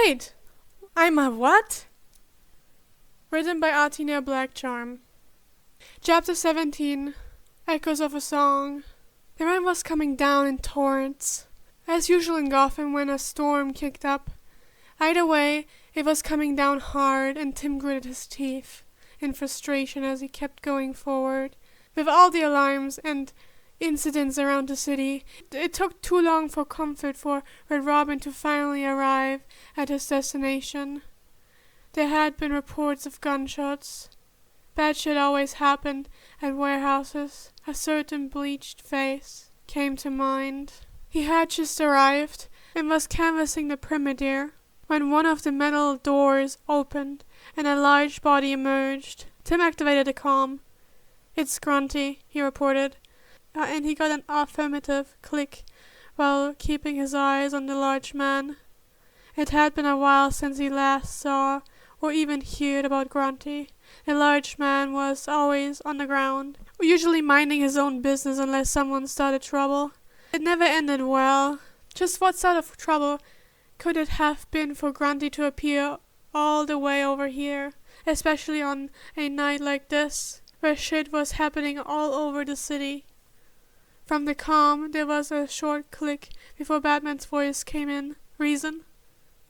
Wait! I'm a what? Written by Artina Blackcharm. Chapter 17. Echoes of a Song. The rain was coming down in torrents, as usual in Gotham when a storm kicked up. Either way, it was coming down hard, and Tim gritted his teeth in frustration as he kept going forward. With all the alarms and incidents around the city, it took too long for comfort for Red Robin to finally arrive at his destination. There had been reports of gunshots. Bad shit always happened at warehouses. A certain bleached face came to mind. He had just arrived and was canvassing the perimeter when one of the metal doors opened and a large body emerged. Tim activated the comm. "It's Grunty," he reported, and he got an affirmative click while keeping his eyes on the large man. It had been a while since he last saw or even heard about Grunty. The large man was always on the ground, usually minding his own business unless someone started trouble. It never ended well. Just what sort of trouble could it have been for Grunty to appear all the way over here, especially on a night like this, where shit was happening all over the city? From the comm, there was a short click before Batman's voice came in. "Reason?"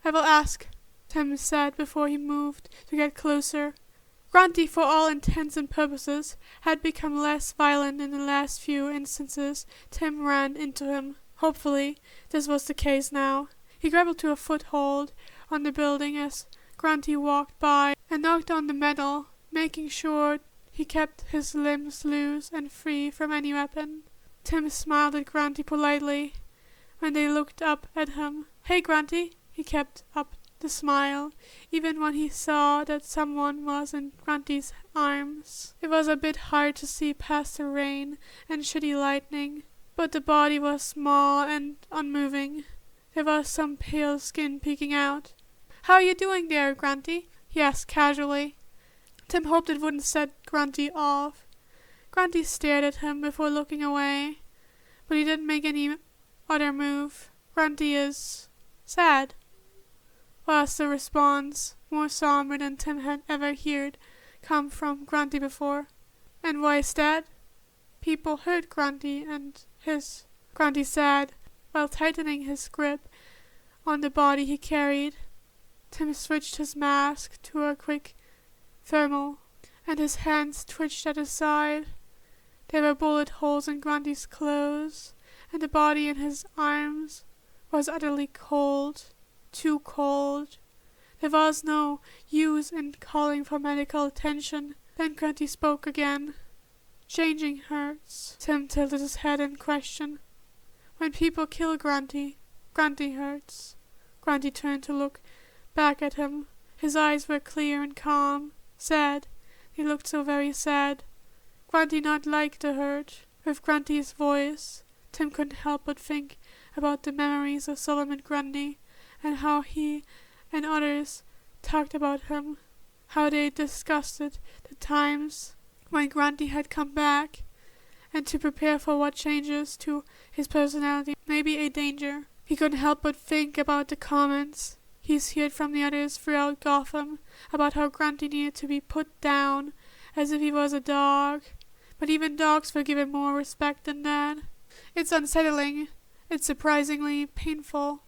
"I will ask," Tim said before he moved to get closer. Grunty, for all intents and purposes, had become less violent in the last few instances Tim ran into him. Hopefully, this was the case now. He grappled to a foothold on the building as Grunty walked by and knocked on the metal, making sure he kept his limbs loose and free from any weapon. Tim smiled at Grunty politely when they looked up at him. "Hey, Grunty." He kept up the smile, even when he saw that someone was in Grunty's arms. It was a bit hard to see past the rain and shitty lightning, but the body was small and unmoving. There was some pale skin peeking out. "How are you doing there, Grunty?" he asked casually. Tim hoped it wouldn't set Grunty off. Grunty stared at him before looking away, but he didn't make any other move. "Grunty is sad," was the response, more somber than Tim had ever heard come from Grunty before. "And why is that?" "People hurt Grunty and Grunty said, while tightening his grip on the body he carried. Tim switched his mask to a quick thermal, and his hands twitched at his side. There were bullet holes in Grunty's clothes, and the body in his arms was utterly cold. Too cold. There was no use in calling for medical attention. Then Grunty spoke again. "Changing hurts." Tim tilted his head in question. "When people kill Grunty, Grunty hurts." Grunty turned to look back at him. His eyes were clear and calm. Sad. He looked so very sad. Grunty not like the hurt. With Grunty's voice, Tim couldn't help but think about the memories of Solomon Grundy, and how he and others talked about him, how they discussed the times when Grunty had come back, and to prepare for what changes to his personality may be a danger. He couldn't help but think about the comments he's heard from the others throughout Gotham about how Grunty needed to be put down as if he was a dog, but even dogs were given more respect than that. It's unsettling. It's surprisingly painful.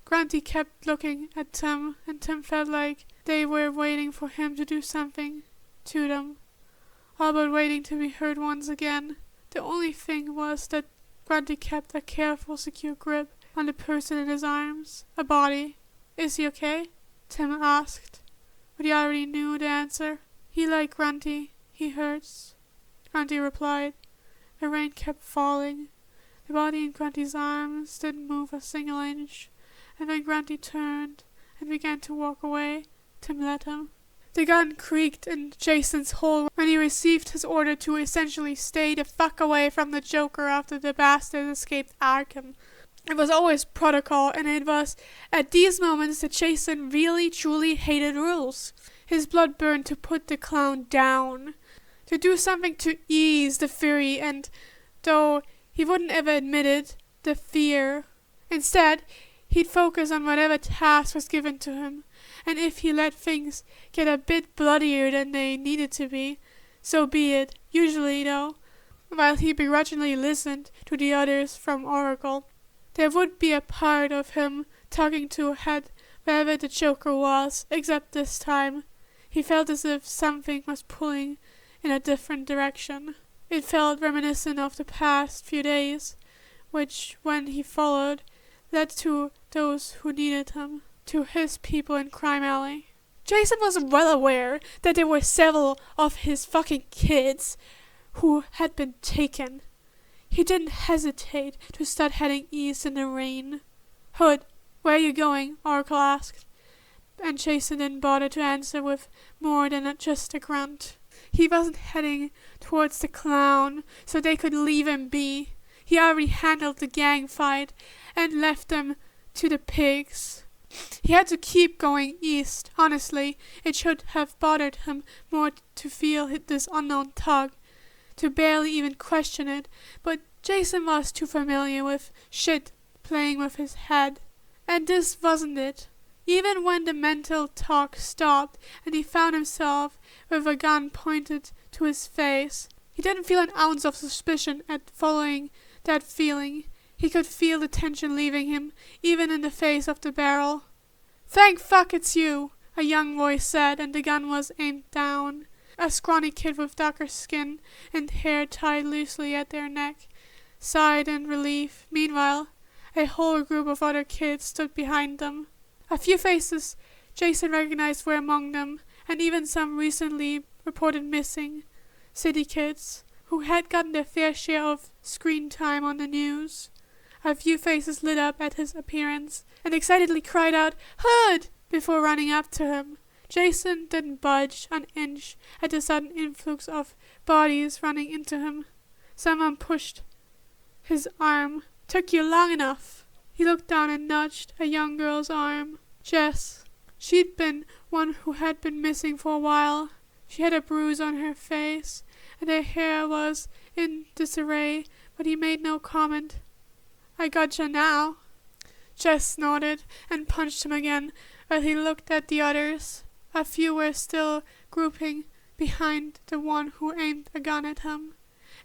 Grunty kept looking at Tim, and Tim felt like they were waiting for him to do something to them, all but waiting to be heard once again. The only thing was that Grunty kept a careful, secure grip on the person in his arms, a body. "Is he okay?" Tim asked, but he already knew the answer. "He like Grunty. He hurts," Grunty replied. The rain kept falling. The body in Grunty's arms didn't move a single inch. And when Grunty turned and began to walk away, Tim let him. The gun creaked in Jason's hole when he received his order to essentially stay the fuck away from the Joker after the bastard escaped Arkham. It was always protocol, and it was at these moments that Jason really truly hated rules. His blood burned to put the clown down, to do something to ease the fury and, though he wouldn't ever admit it, the fear. Instead, He'd focus on whatever task was given to him, and if he let things get a bit bloodier than they needed to be, so be it, usually though, while he begrudgingly listened to the others from Oracle. There would be a part of him talking to a head wherever the Joker was, except this time. He felt as if something was pulling in a different direction. It felt reminiscent of the past few days, which, when he followed, led to those who needed him, to his people in Crime Alley. Jason was well aware that there were several of his fucking kids who had been taken. He didn't hesitate to start heading east in the rain. "Hood, where are you going?" Oracle asked, and Jason didn't bother to answer with more than just a grunt. He wasn't heading towards the clown so they could leave him be. He already handled the gang fight and left them to the pigs. He had to keep going east. Honestly, it should have bothered him more to feel this unknown tug, to barely even question it, but Jason was too familiar with shit playing with his head. And this wasn't it. Even when the mental talk stopped and he found himself with a gun pointed to his face, he didn't feel an ounce of suspicion at following that feeling. He could feel the tension leaving him, even in the face of the barrel. "Thank fuck it's you," a young voice said, and the gun was aimed down. A scrawny kid with darker skin and hair tied loosely at their neck sighed in relief. Meanwhile, a whole group of other kids stood behind them. A few faces Jason recognized were among them, and even some recently reported missing city kids who had gotten their fair share of screen time on the news. A few faces lit up at his appearance and excitedly cried out, "Hood!" before running up to him. Jason didn't budge an inch at the sudden influx of bodies running into him. Someone pushed his arm. "Took you long enough." He looked down and nudged a young girl's arm. Jess. She'd been one who had been missing for a while. She had a bruise on her face, and her hair was in disarray, but he made no comment. "I gotcha now." Jess nodded and punched him again, while he looked at the others. A few were still grouping behind the one who aimed a gun at him.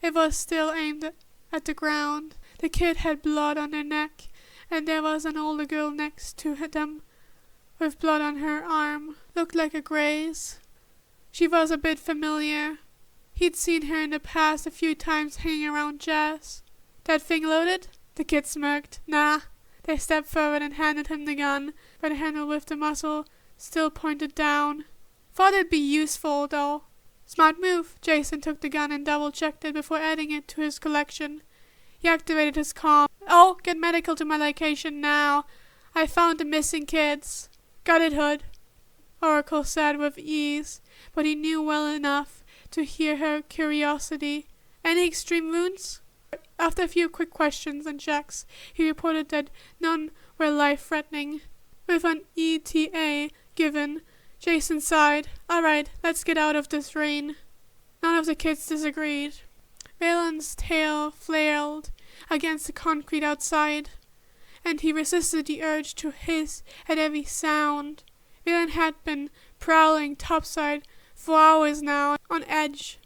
It was still aimed at the ground. The kid had blood on her neck, and there was an older girl next to them with blood on her arm. Looked like a graze. She was a bit familiar. He'd seen her in the past a few times hanging around Jess. "That thing loaded?" The kid smirked. "Nah." They stepped forward and handed him the gun, but the handle with the muzzle still pointed down. "Thought it'd be useful, though." "Smart move." Jason took the gun and double-checked it before adding it to his collection. He activated his comm. "Oh, get medical to my location now. I found the missing kids." "Got it, Hood," Oracle said with ease, but he knew well enough to hear her curiosity. "Any extreme wounds?" After a few quick questions and checks, he reported that none were life-threatening. With an ETA given, Jason sighed. "All right, let's get out of this rain." None of the kids disagreed. Valen's tail flailed against the concrete outside, and he resisted the urge to hiss at every sound. Valen had been prowling topside for hours now, on edge.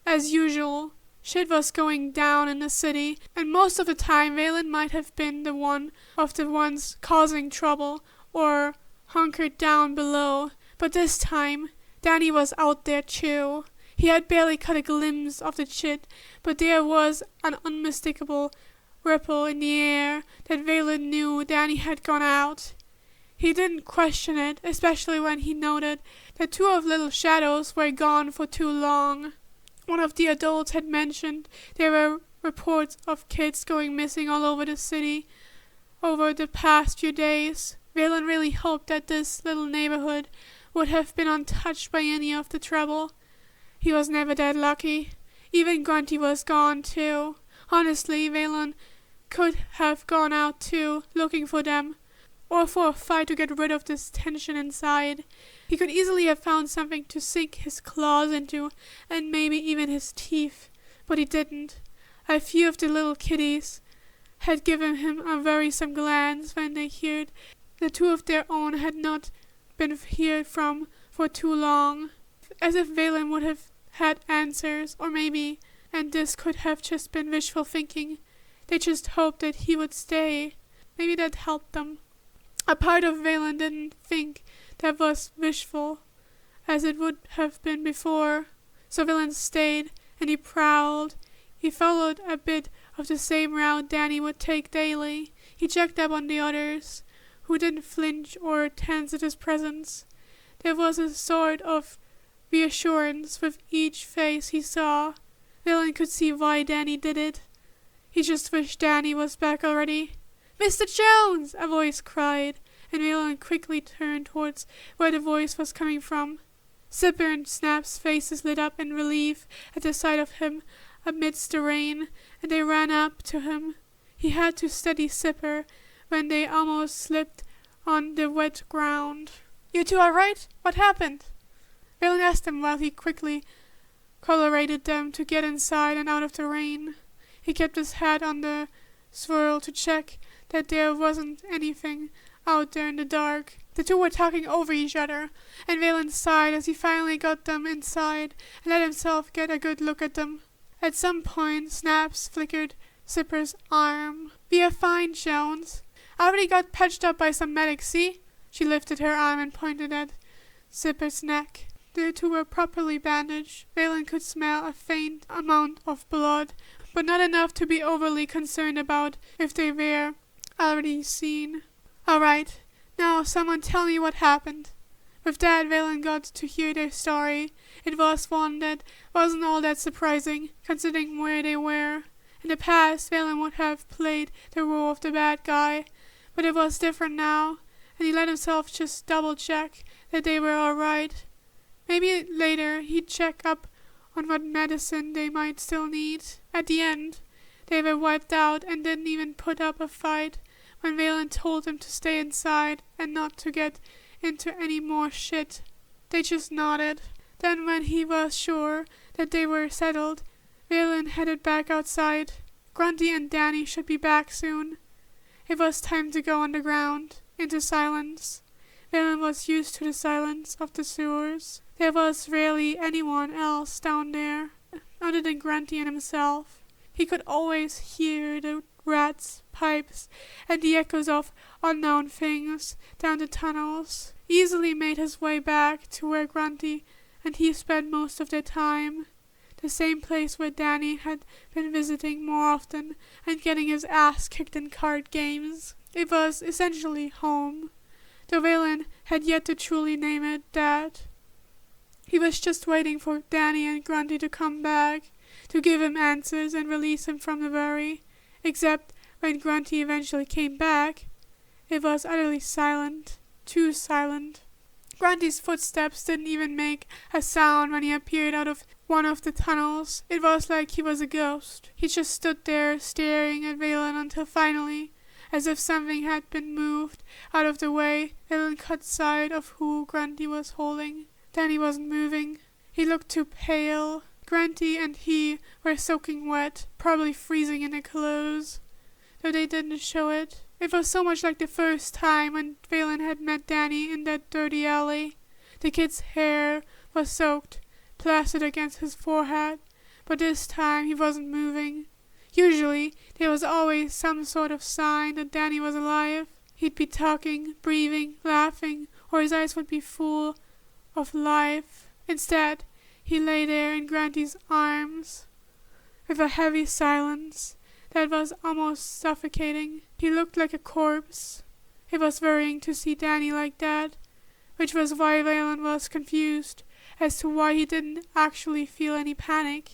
As usual, shit was going down in the city, and most of the time Valen might have been the one of the ones causing trouble, or hunkered down below. But this time, Danny was out there too. He had barely caught a glimpse of the shit, but there was an unmistakable ripple in the air that Valen knew Danny had gone out. He didn't question it, especially when he noted that two of Little Shadows were gone for too long. One of the adults had mentioned there were reports of kids going missing all over the city over the past few days. Valen really hoped that this little neighborhood would have been untouched by any of the trouble. He was never that lucky. Even Grunty was gone too. Honestly, Valen could have gone out too, looking for them, or for a fight to get rid of this tension inside. He could easily have found something to sink his claws into, and maybe even his teeth, but he didn't. A few of the little kiddies had given him a wearisome glance when they heard the two of their own had not been heard from for too long, as if Valen would have had answers, or maybe, and this could have just been wishful thinking, they just hoped that he would stay. Maybe that helped them. A part of Valen didn't think that was wishful, as it would have been before. So Valen stayed, and he prowled. He followed a bit of the same route Danny would take daily. He checked up on the others, who didn't flinch or tense at his presence. There was a sort of reassurance with each face he saw. Valen could see why Danny did it. He just wished Danny was back already. "Mr. Jones!" a voice cried, and Valen quickly turned towards where the voice was coming from. Zipper and Snap's faces lit up in relief at the sight of him amidst the rain, and they ran up to him. He had to steady Zipper when they almost slipped on the wet ground. "You two all right? What happened?" Valen asked him while he quickly collared them to get inside and out of the rain. He kept his head on the swirl to check that there wasn't anything out there in the dark. The two were talking over each other, and Valen sighed as he finally got them inside and let himself get a good look at them. At some point, Snaps flickered Zipper's arm. "We are fine, Jones. I already got patched up by some medics, see?" She lifted her arm and pointed at Zipper's neck. The two were properly bandaged. Valen could smell a faint amount of blood, but not enough to be overly concerned about if they were already seen. "All right, now someone tell me what happened." With that, Valen got to hear their story. It was one that wasn't all that surprising, considering where they were. In the past, Valen would have played the role of the bad guy, but it was different now, and he let himself just double-check that they were all right. Maybe later he'd check up on what medicine they might still need. At the end, they were wiped out and didn't even put up a fight when Valen told them to stay inside and not to get into any more shit. They just nodded. Then when he was sure that they were settled, Valen headed back outside. Grunty and Danny should be back soon. It was time to go underground, into silence. Valen was used to the silence of the sewers. There was rarely anyone else down there, other than Grunty and himself. He could always hear the rats, pipes, and the echoes of unknown things down the tunnels. Easily made his way back to where Grunty and he spent most of their time, the same place where Danny had been visiting more often and getting his ass kicked in card games. It was essentially home, though Valen had yet to truly name it that. He was just waiting for Danny and Grunty to come back, to give him answers and release him from the worry. Except when Grunty eventually came back, it was utterly silent, too silent. Grunty's footsteps didn't even make a sound when he appeared out of one of the tunnels. It was like he was a ghost. He just stood there staring at Valen until finally, as if something had been moved out of the way, Valen caught sight of who Grunty was holding. Danny wasn't moving. He looked too pale. Grunty and he were soaking wet, probably freezing in their clothes, though they didn't show it. It was so much like the first time when Valen had met Danny in that dirty alley. The kid's hair was soaked, plastered against his forehead, but this time he wasn't moving. Usually, there was always some sort of sign that Danny was alive. He'd be talking, breathing, laughing, or his eyes would be full of life. Instead, he lay there in Grunty's arms, with a heavy silence that was almost suffocating. He looked like a corpse. It was worrying to see Danny like that, which was why Valen was confused as to why he didn't actually feel any panic.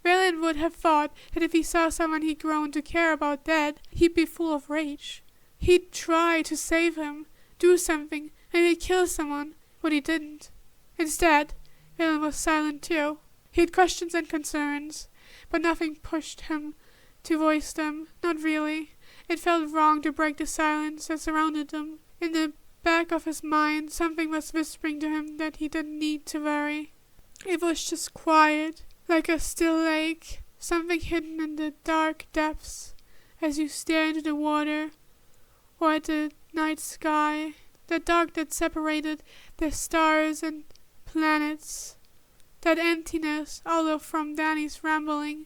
Valen would have thought that if he saw someone he'd grown to care about dead, he'd be full of rage. He'd try to save him, do something, maybe kill someone, but he didn't. Instead, Valen was silent too. He had questions and concerns, but nothing pushed him to voice them. Not really. It felt wrong to break the silence that surrounded them. In the back of his mind, something was whispering to him that he didn't need to worry. It was just quiet, like a still lake, something hidden in the dark depths, as you stare into the water or at the night sky, the dark that separated the stars and planets. That emptiness, although from Danny's rambling,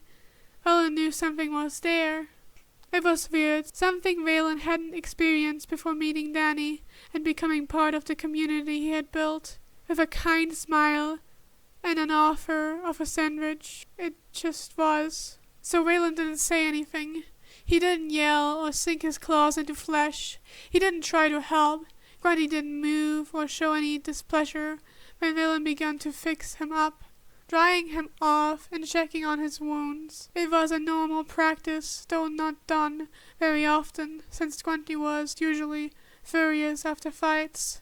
Valen knew something was there. It was weird, something Valen hadn't experienced before meeting Danny and becoming part of the community he had built. With a kind smile and an offer of a sandwich, it just was. So Valen didn't say anything. He didn't yell or sink his claws into flesh. He didn't try to help. Grundy didn't move or show any displeasure when Valen began to fix him up, drying him off and checking on his wounds. It was a normal practice, though not done very often, since Grundy was usually furious after fights.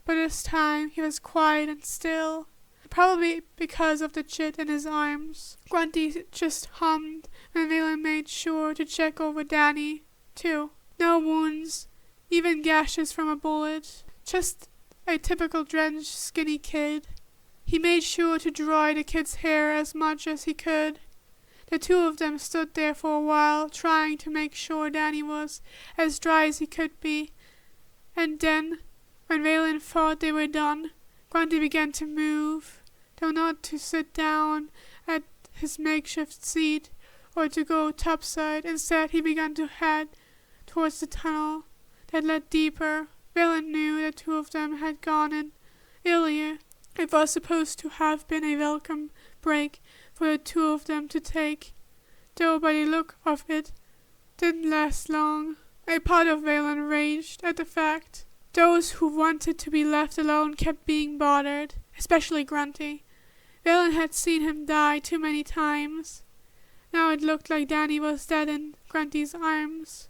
But this time he was quiet and still, probably because of the chit in his arms. Grundy just hummed when Valen made sure to check over Danny, too. No wounds, even gashes from a bullet, just a typical drenched, skinny kid. He made sure to dry the kid's hair as much as he could. The two of them stood there for a while, trying to make sure Danny was as dry as he could be. And then, when Valen thought they were done, Grundy began to move, though not to sit down at his makeshift seat or to go topside. Instead, he began to head towards the tunnel that led deeper. Valen knew the two of them had gone in earlier. It was supposed to have been a welcome break for the two of them to take, though by the look of it, didn't last long. A part of Valen raged at the fact those who wanted to be left alone kept being bothered, especially Grundy. Valen had seen him die too many times. Now it looked like Danny was dead in Grundy's arms.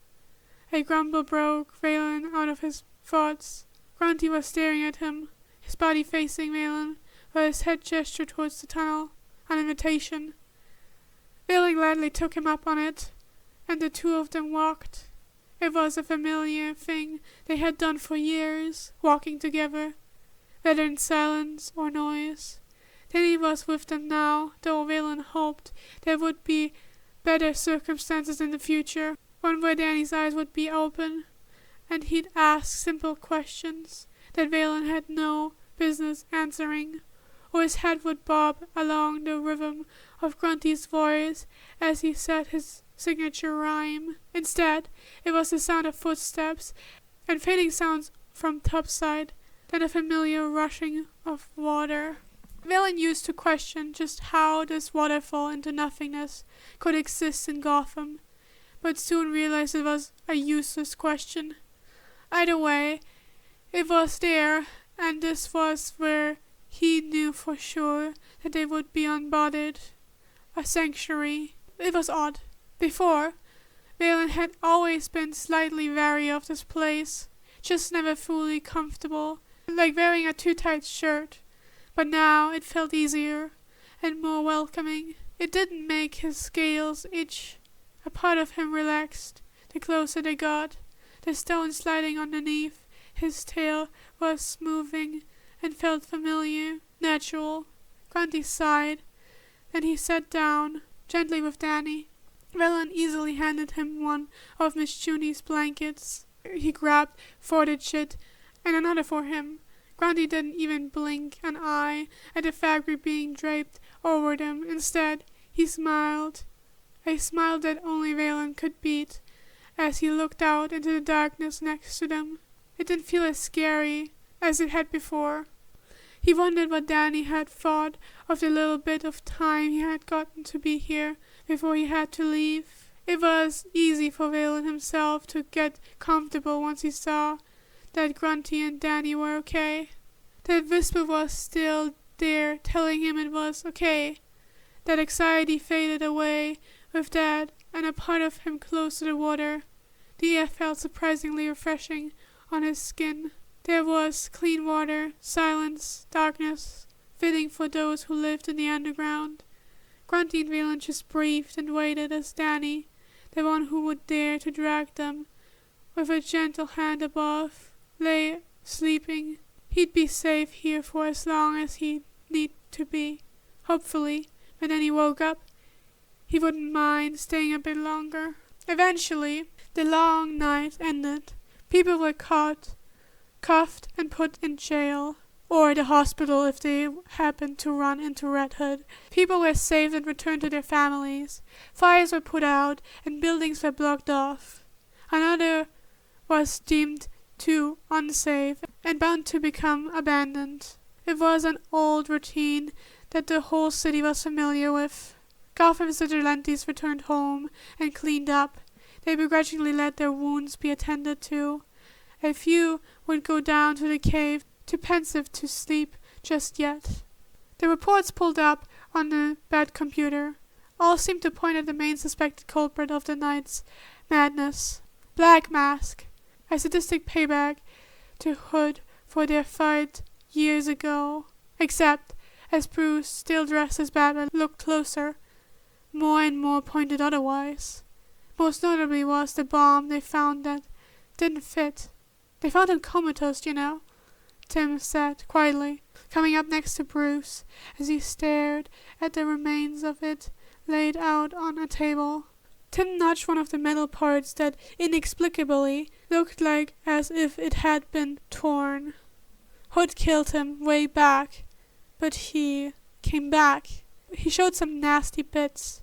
A grumble broke Valen out of his thoughts. Grundy was staring at him, his body facing Valen, while his head gestured towards the tunnel, an invitation. Valen gladly took him up on it, and the two of them walked. It was a familiar thing they had done for years, walking together, whether in silence or noise. Danny was with them now, though Valen hoped there would be better circumstances in the future, one where Danny's eyes would be open, and he'd ask simple questions that Valen had no business answering, or his head would bob along the rhythm of Grundy's voice as he said his signature rhyme. Instead, it was the sound of footsteps and fading sounds from topside, then a familiar rushing of water. Valen used to question just how this waterfall into nothingness could exist in Gotham, but soon realized it was a useless question. Either way, it was there, and this was where he knew for sure that they would be unbothered. A sanctuary. It was odd. Before, Valen had always been slightly wary of this place, just never fully comfortable, like wearing a too tight shirt. But now it felt easier and more welcoming. It didn't make his scales itch. A part of him relaxed the closer they got, the stone sliding underneath. His tail was moving and felt familiar, natural. Grundy sighed. Then he sat down, gently with Danny. Valen easily handed him one of Miss Junie's blankets. He grabbed for the chit and another for him. Grundy didn't even blink an eye at the fabric being draped over them. Instead, he smiled, a smile that only Valen could beat, as he looked out into the darkness next to them. It didn't feel as scary as it had before. He wondered what Danny had thought of the little bit of time he had gotten to be here before he had to leave. It was easy for Valen himself to get comfortable once he saw that Grundy and Danny were okay. That whisper was still there, telling him it was okay. That anxiety faded away with that, and a part of him close to the water. The air felt surprisingly refreshing on his skin. There was clean water, silence, darkness, fitting for those who lived in the underground. Grundy and Valen just breathed and waited as Danny, the one who would dare to drag them, with a gentle hand above, lay sleeping. He'd be safe here for as long as he'd need to be. Hopefully, when Danny woke up, he wouldn't mind staying a bit longer. Eventually, the long night ended. People were caught, cuffed, and put in jail, or the hospital if they happened to run into Red Hood. People were saved and returned to their families. Fires were put out, and buildings were blocked off. Another was deemed too unsafe and bound to become abandoned. It was an old routine that the whole city was familiar with. Gotham's vigilantes returned home and cleaned up. They begrudgingly let their wounds be attended to. A few would go down to the cave, too pensive to sleep just yet. The reports pulled up on the bad computer. All seemed to point at the main suspected culprit of the night's madness. Black Mask, a sadistic payback to Hood for their fight years ago. Except, as Bruce, still dressed as Batman, looked closer, more and more pointed otherwise. Most notably was the bomb they found that didn't fit. They found him comatose, you know, Tim said quietly, coming up next to Bruce as he stared at the remains of it laid out on a table. Tim nudged one of the metal parts that inexplicably looked like as if it had been torn. Hood killed him way back, but he came back. He showed some nasty bits,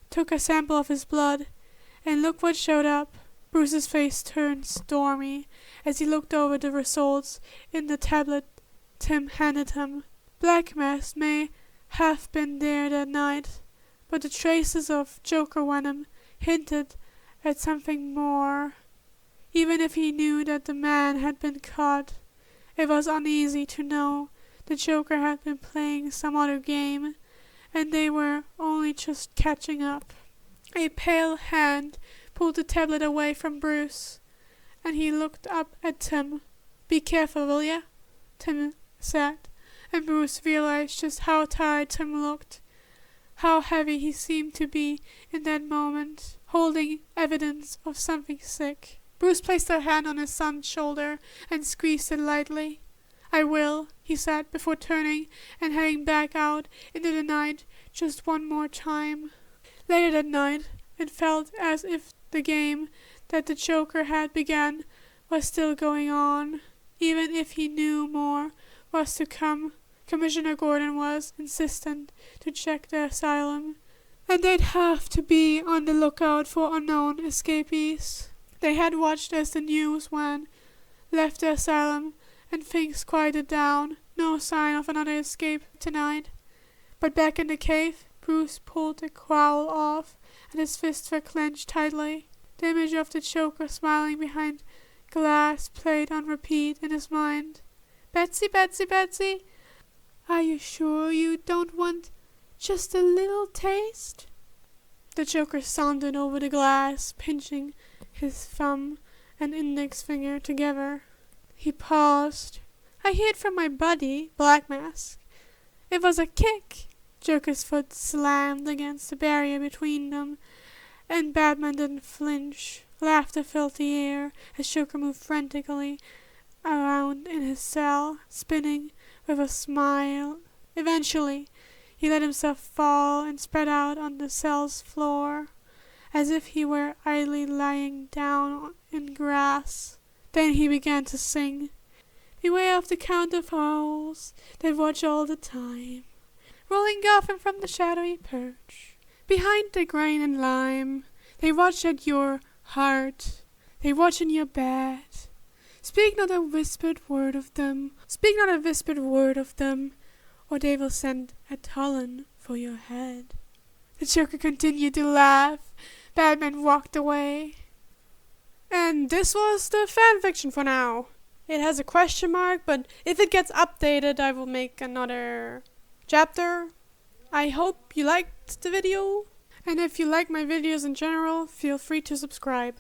took a sample of his blood, and look what showed up. Bruce's face turned stormy as he looked over the results in the tablet Tim handed him. Black Mask may have been there that night, but the traces of Joker venom hinted at something more. Even if he knew that the man had been caught, it was uneasy to know the Joker had been playing some other game, and they were only just catching up. A pale hand pulled the tablet away from Bruce, and he looked up at Tim. "Be careful, will ya?" Tim said, and Bruce realized just how tired Tim looked, how heavy he seemed to be in that moment, holding evidence of something sick. Bruce placed a hand on his son's shoulder and squeezed it lightly. "I will," he said, before turning and heading back out into the night just one more time. Later that night, it felt as if the game that the Joker had begun was still going on. Even if he knew more was to come, Commissioner Gordon was insistent to check the asylum, and they'd have to be on the lookout for unknown escapees. They had watched as the newsman left the asylum, and things quieted down. No sign of another escape tonight. But back in the cave, Bruce pulled the cowl off, and his fists were clenched tightly. The image of the Joker smiling behind glass played on repeat in his mind. "Betsy, Betsy, Betsy, are you sure you don't want just a little taste?" The Joker sauntered over the glass, pinching his thumb and index finger together. He paused. "I hear it from my buddy, Black Mask. It was a kick." Joker's foot slammed against the barrier between them, and Batman didn't flinch. Laughter filled the air as Joker moved frantically around in his cell, spinning with a smile. Eventually, he let himself fall and spread out on the cell's floor, as if he were idly lying down in grass. Then he began to sing. "Beware of the counterfoes that watch all the time, rolling Gotham from the shadowy perch. Behind the grain and lime, they watch at your heart, they watch in your bed. Speak not a whispered word of them, or they will send a Tullen for your head." The Joker continued to laugh. Batman walked away. And this was the fanfiction for now. It has a question mark, but if it gets updated, I will make another chapter. I hope you liked the video, and if you like my videos in general, feel free to subscribe.